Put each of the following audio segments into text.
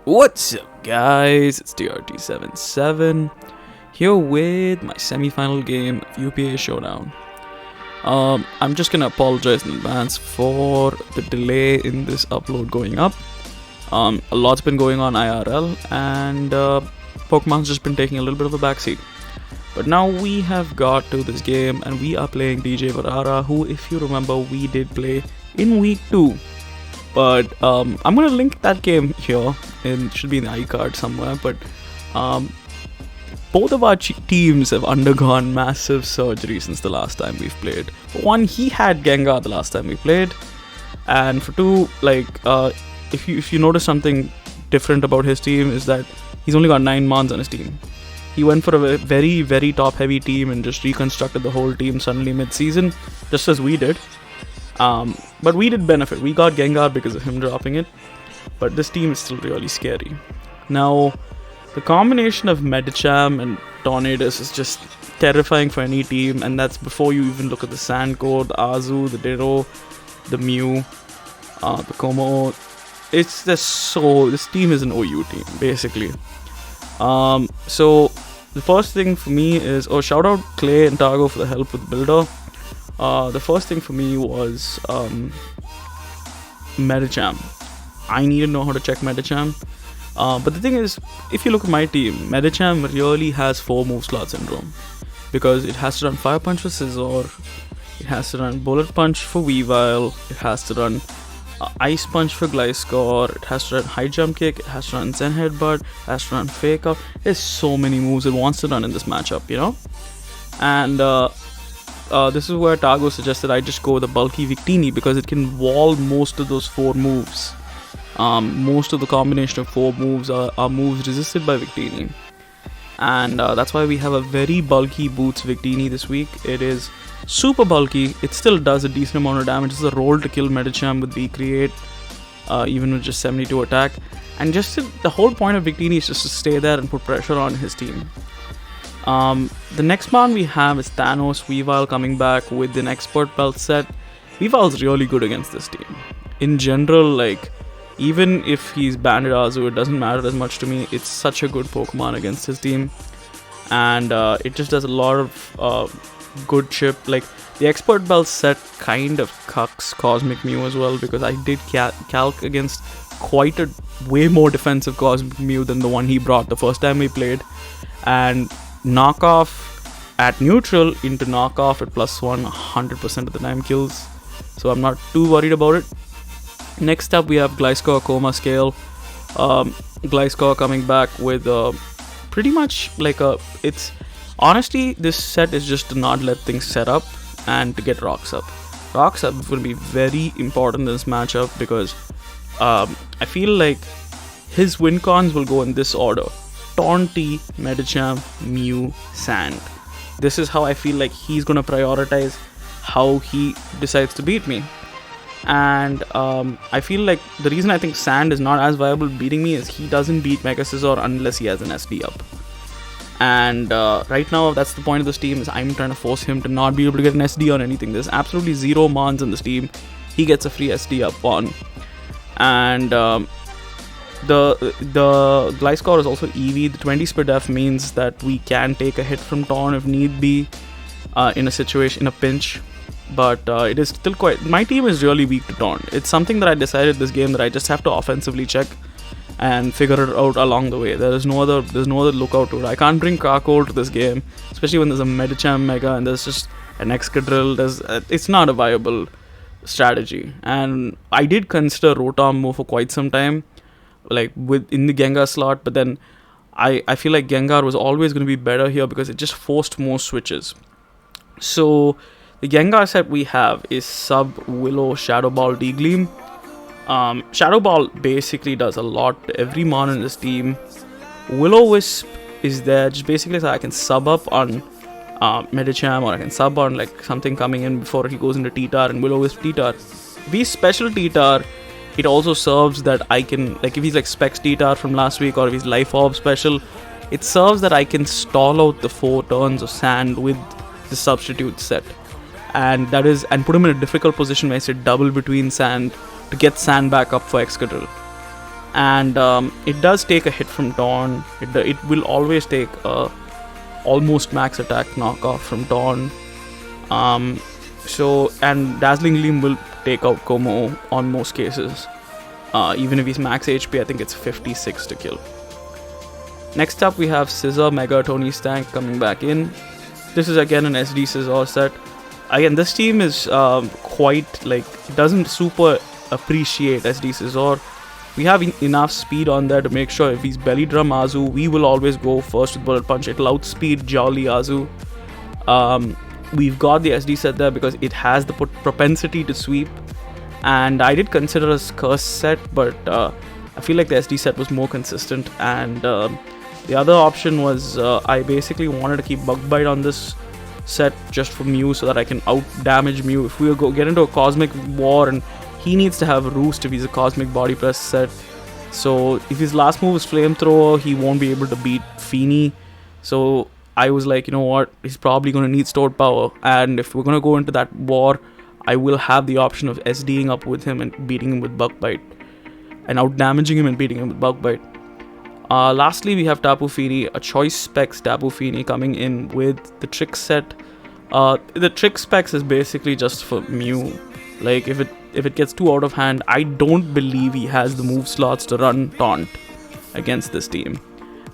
What's up, guys? It's TRT77 here with my semi-final game of UPA Showdown. I'm just gonna apologize in advance for the delay in this upload going up. A lot's been going on IRL, and Pokemon's just been taking a little bit of a backseat. But now we have got to this game, and we are playing DJ Barara, who, if you remember, we did play in week 2. But I'm gonna link that game here. It should be in the iCard somewhere. But both of our teams have undergone massive surgery since the last time we've played. For one, he had Gengar the last time we played, and for two, if you notice something different about his team is that he's only got 9 mons on his team. He went for a very, very top-heavy team and just reconstructed the whole team suddenly mid-season, just as we did. But we did benefit. We got Gengar because of him dropping it. But this team is still really scary. Now, the combination of Medicham and Tornadus is just terrifying for any team. And that's before you even look at the Sandcore, the Azu, the Ditto, the Mew, the Como. It's just so... This team is an OU team, basically. So, the first thing for me is... Oh, shout out Clay and Targo for the help with the builder. The first thing for me was Medicham. I need to know how to check Medicham. But the thing is, if you look at my team, Medicham really has 4 move slot syndrome. Because it has to run Fire Punch for Scizor, it has to run Bullet Punch for Weavile, it has to run Ice Punch for Gliscor, it has to run High Jump Kick, it has to run Zen Headbutt, it has to run Fake Out. There's so many moves it wants to run in this matchup, you know? And this is where Targo suggested I just go with a bulky Victini because it can wall most of those 4 moves. Most of the combination of 4 moves are moves resisted by Victini. And that's why we have a very bulky Boots Victini this week. It is super bulky. It still does a decent amount of damage. It's a roll to kill Medicham with V-Create, even with just 72 attack. And the whole point of Victini is just to stay there and put pressure on his team. The next one we have is Thanos Weavile coming back with an Expert Belt set. Weavile's really good against this team. In general, even if he's banded Azu, it doesn't matter as much to me. It's such a good Pokemon against his team. And it just does a lot of good chip. The Expert Belt set kind of cucks Cosmic Mew as well, because I did calc against quite a way more defensive Cosmic Mew than the one he brought the first time we played. And knockoff at neutral into knockoff at +1 100% of the time kills, so I'm not too worried about it. Next up we have Gliscor Coma Scale. Gliscor coming back with pretty much it's honestly, this set is just to not let things set up and to get rocks up. Rocks up will be very important in this matchup because I feel like his win cons will go in this order: Taunty, Medicham, Mew, Sand. This is how I feel like he's going to prioritize how he decides to beat me. And I feel like the reason I think Sand is not as viable beating me is he doesn't beat Mega Scizor unless he has an SD up. And right now, that's the point of this team, is I'm trying to force him to not be able to get an SD on anything. There's absolutely 0 mons in this team. He gets a free SD up on. And the Gliscor is also EV. The 20 speed F means that we can take a hit from Torn if need be in a pinch. But it is still my team is really weak to Torn. It's something that I decided this game that I just have to offensively check and figure it out along the way. There's no other lookout to it. I can't bring Carcoal to this game, especially when there's a Medicham Mega and there's just an Excadrill. It's not a viable strategy. And I did consider Rotom move for quite some time, in the Gengar slot, but then I feel like Gengar was always going to be better here because it just forced more switches. So the Gengar set we have is Sub, Willow, Shadow Ball, D-Gleam. Shadow Ball basically does a lot to every mon in this team. Will-O-Wisp is there just basically so I can sub up on Medicham, or I can sub on something coming in before he goes into T-Tar and Will-O-Wisp T-Tar. If he's special T-Tar, it also serves that I can, if he's Specs T-Tar from last week, or if he's Life Orb special, it serves that I can stall out the 4 turns of Sand with the substitute set. And put him in a difficult position where I say double between Sand to get Sand back up for Excadrill. and it does take a hit from Dawn. It will always take a almost max attack knockoff from Dawn. And Dazzling Gleam will take out Como on most cases. Even if he's max HP, I think it's 56 to kill. Next up, we have Scissor Mega Tony Stank coming back in. This is again an SD Scissor set. Again, this team is quite like, doesn't super appreciate SD Scissor. We have enough speed on there to make sure if he's Belly Drum Azu, we will always go first with Bullet Punch. It'll outspeed Jolly Azu. We've got the SD set there because it has the propensity to sweep. And I did consider a Curse set, but I feel like the SD set was more consistent. And the other option was I basically wanted to keep Bug Bite on this set just for Mew so that I can out damage Mew. If we get into a Cosmic War, and he needs to have Roost if he's a Cosmic Body Press set. So if his last move is Flamethrower, he won't be able to beat Feeny. So I was like, you know what, he's probably going to need Stored Power. And if we're going to go into that war, I will have the option of SDing up with him and beating him with Bug Bite. And out damaging him and beating him with Bug Bite. Lastly, we have Tapu Fini, a Choice Specs Tapu Fini coming in with the Trick set. The Trick Specs is basically just for Mew. Like, if it gets too out of hand, I don't believe he has the move slots to run Taunt against this team.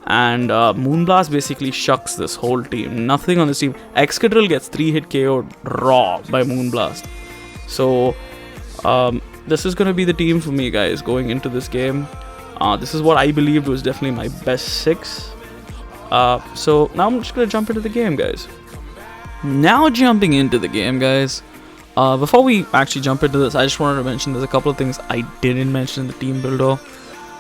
And Moonblast basically shucks this whole team. Nothing on this team. Excadrill gets 3-hit KO'd raw by Moonblast. So, this is going to be the team for me, guys, going into this game. This is what I believed was definitely my best 6. So, now I'm just going to jump into the game, guys. Before we actually jump into this, I just wanted to mention there's a couple of things I didn't mention in the team builder.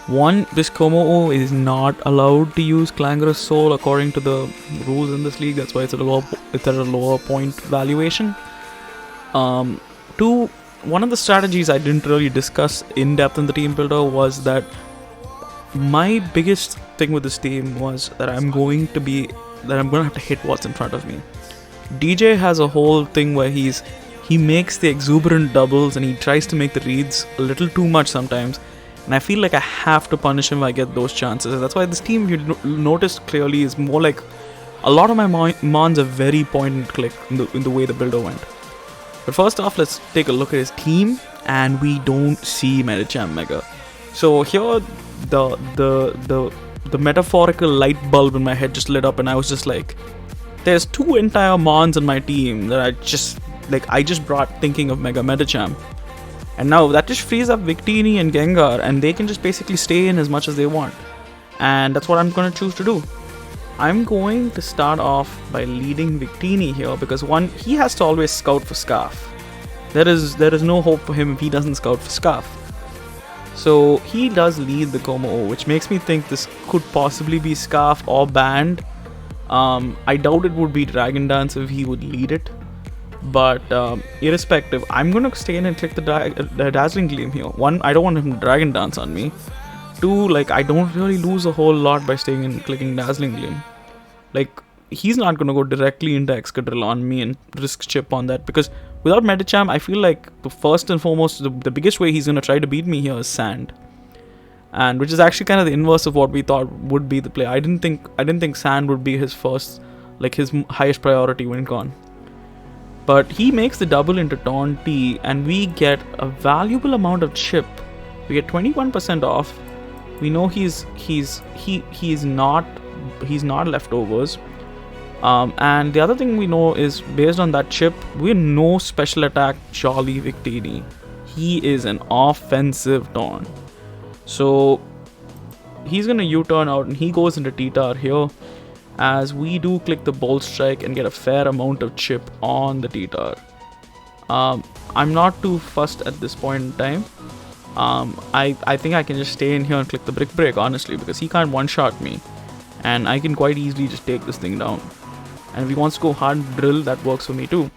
One, this Como is not allowed to use Clangorous Soul according to the rules in this league. That's why it's at a lower point valuation. 2, one of the strategies I didn't really discuss in depth in the team builder was that my biggest thing with this team was that I'm going to have to hit what's in front of me. DJ has a whole thing where he makes the exuberant doubles and he tries to make the reads a little too much sometimes. And I feel like I have to punish him if I get those chances. And that's why this team, you noticed clearly, is more like a lot of my mons are very point and click in the way the builder went. But first off, let's take a look at his team, and we don't see Medicham Mega. So here, the metaphorical light bulb in my head just lit up, and I was just like, there's 2 entire mons on my team that I just brought thinking of Mega Medicham. And now that just frees up Victini and Gengar, and they can just basically stay in as much as they want. And that's what I'm going to choose to do. I'm going to start off by leading Victini here, because one, he has to always scout for Scarf. There is no hope for him if he doesn't scout for Scarf. So he does lead the Como, which makes me think this could possibly be Scarf or Band. I doubt it would be Dragon Dance if he would lead it. But irrespective, I'm going to stay in and click the Dazzling Gleam here. 1, I don't want him to Dragon Dance on me. 2, like, I don't really lose a whole lot by staying and clicking Dazzling Gleam. Like, he's not going to go directly into Excadrill on me and risk chip on that. Because without Medicham, I feel like the first and foremost, the biggest way he's going to try to beat me here is Sand. And which is actually kind of the inverse of what we thought would be the play. I didn't think Sand would be his first, like his highest priority win con. But he makes the double into Taunt T, and we get a valuable amount of chip. We get 21% off. We know he's not leftovers. And the other thing we know is, based on that chip, we know special attack Jolly Victini. He is an offensive Taunt. So he's gonna U-turn out, and he goes into T-Tar here, as we do click the Bolt Strike and get a fair amount of chip on the T-Tar. I'm not too fussed at this point in time. I think I can just stay in here and click the Brick Break, honestly, because he can't one-shot me. And I can quite easily just take this thing down. And if he wants to go hard drill, that works for me too.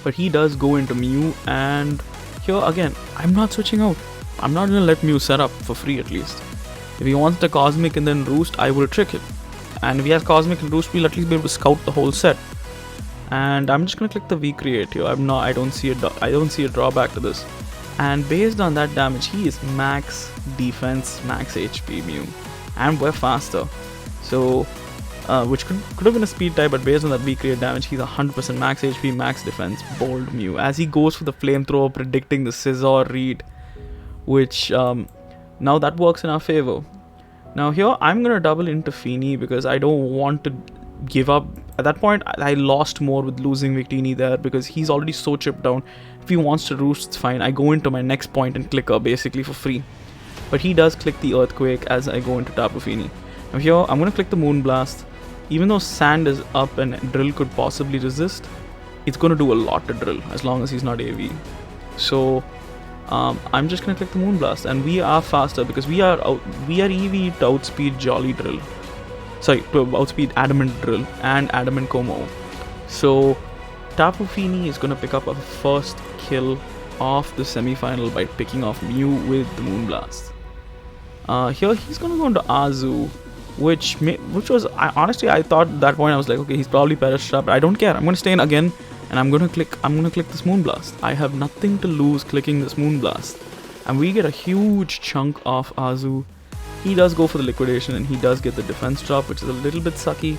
But he does go into Mew, and here again, I'm not switching out. I'm not going to let Mew set up for free at least. If he wants the Cosmic and then Roost, I will trick it. And if he has Cosmic and Roost, we'll at least be able to scout the whole set. And I'm just gonna click the V-Create here. I don't see a drawback to this. And based on that damage, he is max defense, max HP Mew, and we're faster. So, which could have been a speed type, but based on that weak rate damage, he's 100% max HP, max defense, bold Mew. As he goes for the flamethrower, predicting the scissor read, which now that works in our favor. Now here, I'm gonna double into Feeny because I don't want to give up. At that point, I lost more with losing Victini there because he's already so chipped down. If he wants to roost, it's fine. I go into my next point and clicker basically for free. But he does click the Earthquake as I go into Tapu Fini. Now here, I'm going to click the Moonblast. Even though Sand is up and Drill could possibly resist, it's going to do a lot to Drill as long as he's not AV. So I'm just going to click the Moonblast, and we are faster because we are EV to outspeed Jolly Drill. Sorry, to outspeed Adamant Drill and Adamant Como. So Tapu Fini is going to pick up a first kill of the semi-final by picking off Mew with the Moonblast. Here he's going to go into Azu, which was, honestly, I thought at that point I was like, okay, he's probably Perish Trap, but I don't care. I'm going to stay in again, and I'm going to click this Moonblast. I have nothing to lose clicking this Moonblast, and we get a huge chunk of Azu. He does go for the liquidation, and he does get the defense drop, which is a little bit sucky.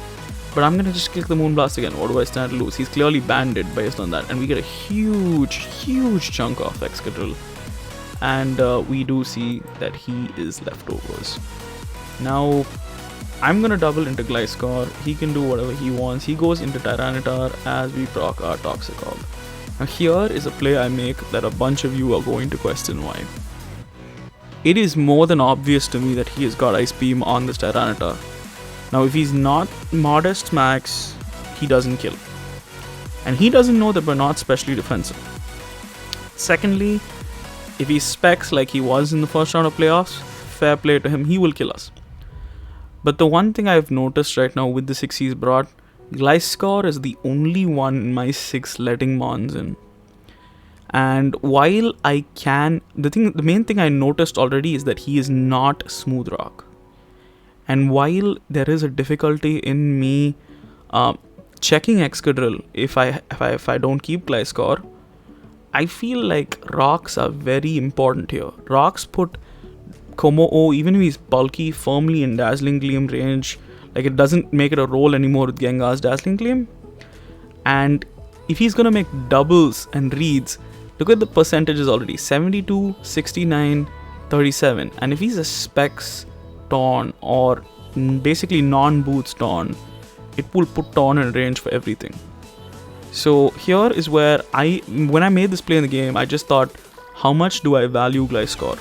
But I'm going to just click the Moonblast again. What do I stand to lose? He's clearly banded based on that. And we get a huge chunk of Excadrill. And we do see that he is leftovers. Now, I'm going to double into Gliscor. He can do whatever he wants. He goes into Tyranitar as we proc our Toxicroak. Now, here is a play I make that a bunch of you are going to question why. It is more than obvious to me that he has got Ice Beam on this Tyranitar. Now, if he's not Modest Max, he doesn't kill. And he doesn't know that we're not specially defensive. Secondly, if he specs like he was in the first round of playoffs, fair play to him, he will kill us. But the one thing I've noticed right now with the 6 he's brought, Gliscor is the only one in my 6 letting Mons in. And while I can, the main thing I noticed already is that he is not Smooth Rock. And while there is a difficulty in me checking Excadrill if I don't keep Gliscor, I feel like rocks are very important here. Rocks put Como-O, even if he's bulky, firmly in Dazzling Gleam range. Like, it doesn't make it a roll anymore with Gengar's Dazzling Gleam. And if he's gonna make doubles and reads, look at the percentages already. 72, 69, 37. And if he's a Specs Torn or basically non-boots Torn, it will put Torn in range for everything. So here is where when I made this play in the game, I just thought, how much do I value Gliscor?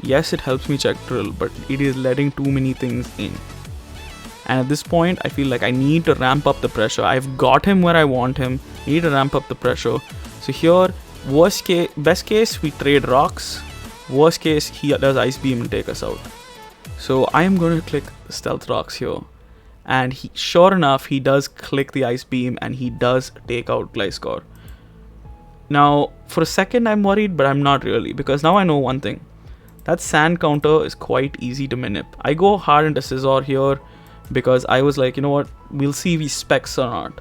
Yes, it helps me check Drill, but it is letting too many things in. And at this point, I feel like I need to ramp up the pressure. I've got him where I want him. I need to ramp up the pressure. So here, best case, we trade rocks. Worst case, he does Ice Beam and take us out. So I am going to click the Stealth Rocks here. And sure enough, he does click the Ice Beam and he does take out Gliscor. Now, for a second I'm worried, but I'm not really, because now I know one thing. That Sand counter is quite easy to manip. I go hard into Scizor here because I was like, you know what, we'll see if he specs or not.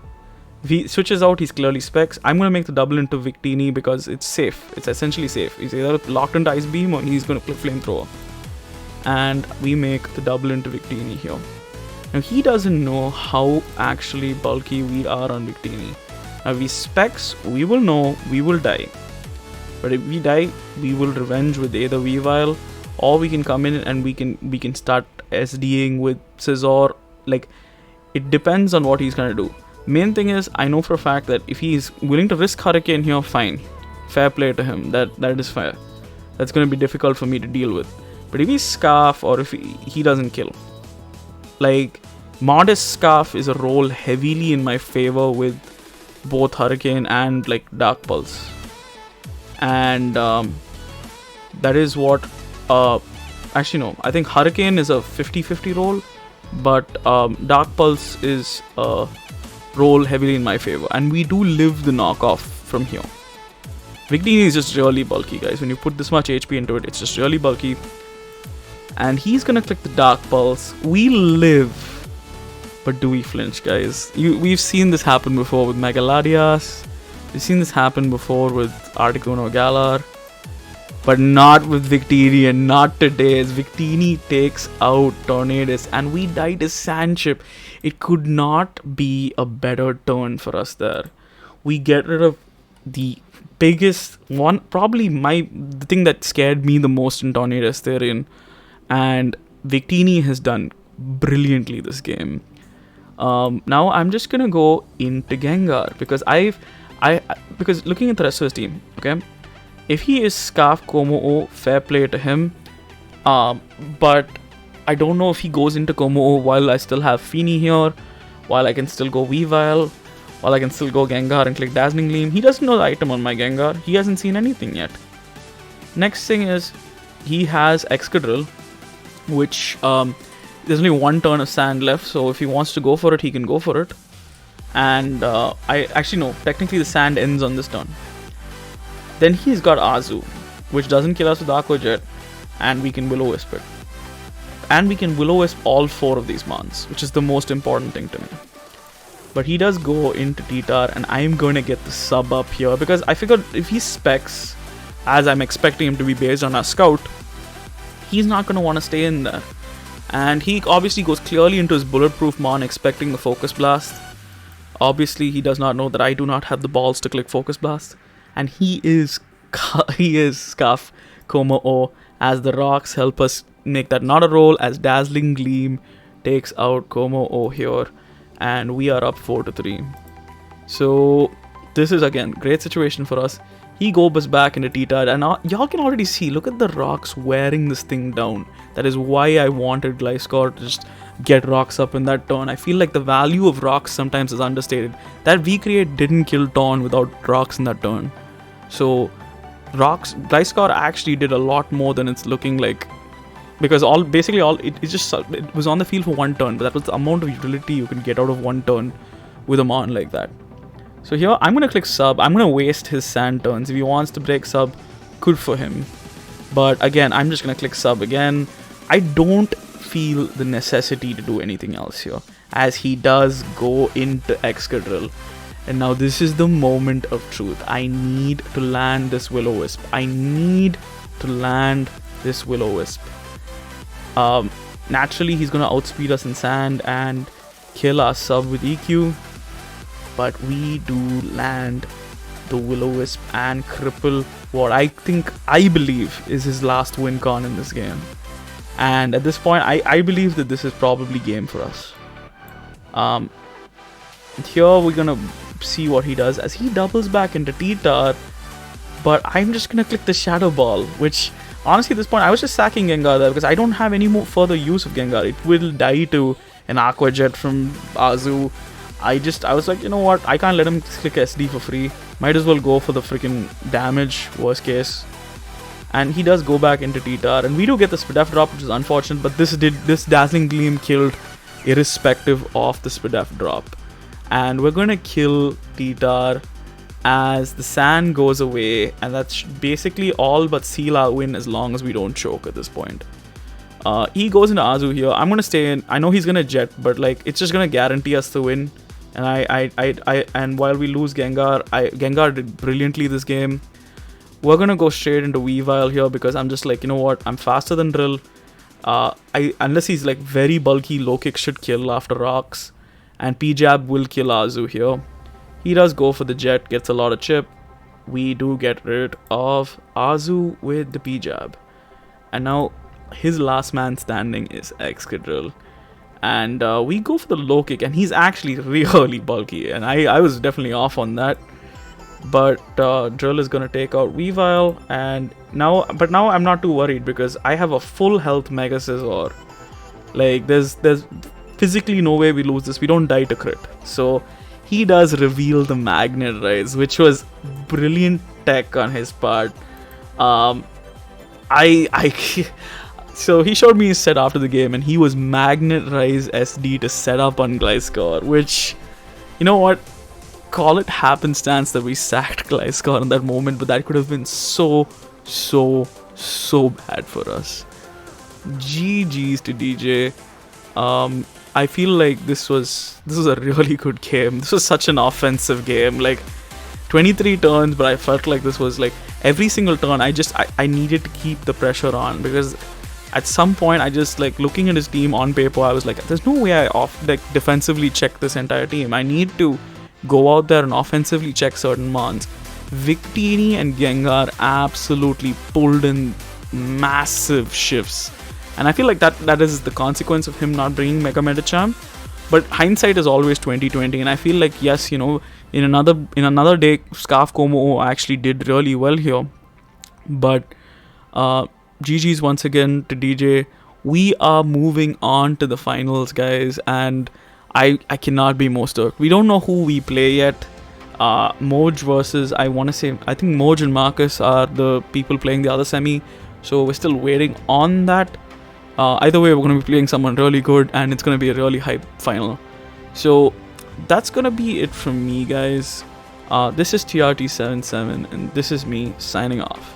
If he switches out, he's clearly specs. I'm going to make the double into Victini because it's safe. It's essentially safe. He's either locked into Ice Beam or he's going to click Flamethrower. And we make the double into Victini here. Now, he doesn't know how actually bulky we are on Victini. Now, if he specs, we will know, we will die. But if we die, we will revenge with either Weavile, or we can come in and we can start SDing with Scizor. Like, it depends on what he's gonna do. Main thing is, I know for a fact that if he's willing to risk Hurricane here, fine. Fair play to him. That is fair. That's gonna be difficult for me to deal with. But if he's Scarf or if he doesn't kill, like, Modest Scarf is a roll heavily in my favor with both Hurricane and like Dark Pulse. And that is what actually no, I think Hurricane is a 50-50 roll, but Dark Pulse is a roll heavily in my favor, and we do live the knockoff from here. Victini is just really bulky, guys. When you put this much HP into it, it's just really bulky. And he's gonna click the Dark Pulse. We live, but do we flinch, guys? We've seen this happen before with Megaladias. We've seen this happen before with Articuno Galar. But not with Victini, and not today, as Victini takes out Tornadus and we die to Sandship. It could not be a better turn for us there. We get rid of the biggest one, probably the thing that scared me the most in Tornadus therein, and Victini has done brilliantly this game. Now I'm just gonna go into Gengar because because looking at the rest of his team, okay, if he is Scarf Como-O, fair play to him. But I don't know if he goes into Como-O while I still have Feeny here, while I can still go Weavile, while I can still go Gengar and click Dazzling Gleam. He doesn't know the item on my Gengar. He hasn't seen anything yet. Next thing is, he has Excadrill, which there's only one turn of Sand left, so if he wants to go for it, he can go for it. And technically the Sand ends on this turn. Then he's got Azu, which doesn't kill us with Aqua Jet, and we can Will-O-Wisp it. And we can Will-O-Wisp all 4 of these mons, which is the most important thing to me. But he does go into T-Tar, and I'm going to get the sub up here, because I figured if he specs, as I'm expecting him to be based on our Scout, he's not going to want to stay in there. And he obviously goes clearly into his Bulletproof Mon, expecting the Focus Blast. Obviously, he does not know that I do not have the balls to click Focus Blast. And he is Scarf Como-O, as the rocks help us make that not a roll, as Dazzling Gleam takes out Como-O here, and we are up 4-3. So this is again great situation for us. He goes back into T-Tard, and y'all can already see, look at the rocks wearing this thing down. That is why I wanted Gliscor to just get rocks up in that turn. I feel like the value of rocks sometimes is understated. That V-Create didn't kill Torn without rocks in that turn. So Gliscor actually did a lot more than it's looking like. Because it was on the field for one turn, but that was the amount of utility you can get out of one turn with a Mon like that. So here, I'm going to click sub. I'm going to waste his Sand turns. If he wants to break sub, good for him. But again, I'm just going to click sub again. I don't feel the necessity to do anything else here, as he does go into Excadrill. And now this is the moment of truth. I need to land this Will-O-Wisp. Naturally, he's going to outspeed us in Sand and kill our sub with EQ. But we do land the Will-O-Wisp and cripple what I believe is his last win con in this game. And at this point, I believe that this is probably game for us. Here we're gonna see what he does as he doubles back into T-Tar. But I'm just gonna click the Shadow Ball, which honestly at this point I was just sacking Gengar there because I don't have any more further use of Gengar. It will die to an Aqua Jet from Azu. I was like, you know what, I can't let him click SD for free. Might as well go for the freaking damage, worst case. And he does go back into T-Tar, and we do get the Spidef drop, which is unfortunate, but this Dazzling Gleam killed irrespective of the Spidef drop. And we're gonna kill T-Tar as the Sand goes away, and that's basically all but seal our win as long as we don't choke at this point. He goes into Azu here. I'm gonna stay in. I know he's gonna Jet, but like it's just gonna guarantee us the win. And and while we lose Gengar, Gengar did brilliantly this game. We're gonna go straight into Weavile here because I'm just like, you know what, I'm faster than Drill. Unless he's like very bulky, low kick should kill after rocks, and P-Jab will kill Azu here. He does go for the Jet, gets a lot of chip. We do get rid of Azu with the P-Jab, and now his last man standing is Excadrill. And we go for the low kick, and he's actually really bulky, and I was definitely off on that. But Drill is gonna take out Weavile, and now I'm not too worried because I have a full health Mega Scizor. Like there's physically no way we lose this. We don't die to crit. So he does reveal the Magnet Rise, which was brilliant tech on his part. So he showed me his set after the game, and he was Magnet Rise SD to set up on Gliscor, which, you know what, call it happenstance that we sacked Gliscor in that moment, but that could have been so bad for us. GG's to DJ. I feel like this was a really good game. This was such an offensive game. Like 23 turns, but I felt like this was like every single turn I needed to keep the pressure on, because at some point I just, like, looking at his team on paper, I was like, there's no way I defensively check this entire team. I need to go out there and offensively check certain mons. Victini and Gengar absolutely pulled in massive shifts, and I feel like that is the consequence of him not bringing Mega Medicham. But hindsight is always 2020, and I feel like, yes, you know, in another day, Scarf Como actually did really well here. But GG's once again to DJ. We are moving on to the finals, guys, and I cannot be more stoked. We don't know who we play yet. Moj versus, I think Moj and Marcus are the people playing the other semi, so we're still waiting on that. Either way, we're going to be playing someone really good, and it's going to be a really hype final. So that's going to be it from me, guys. This is TRT77, and this is me signing off.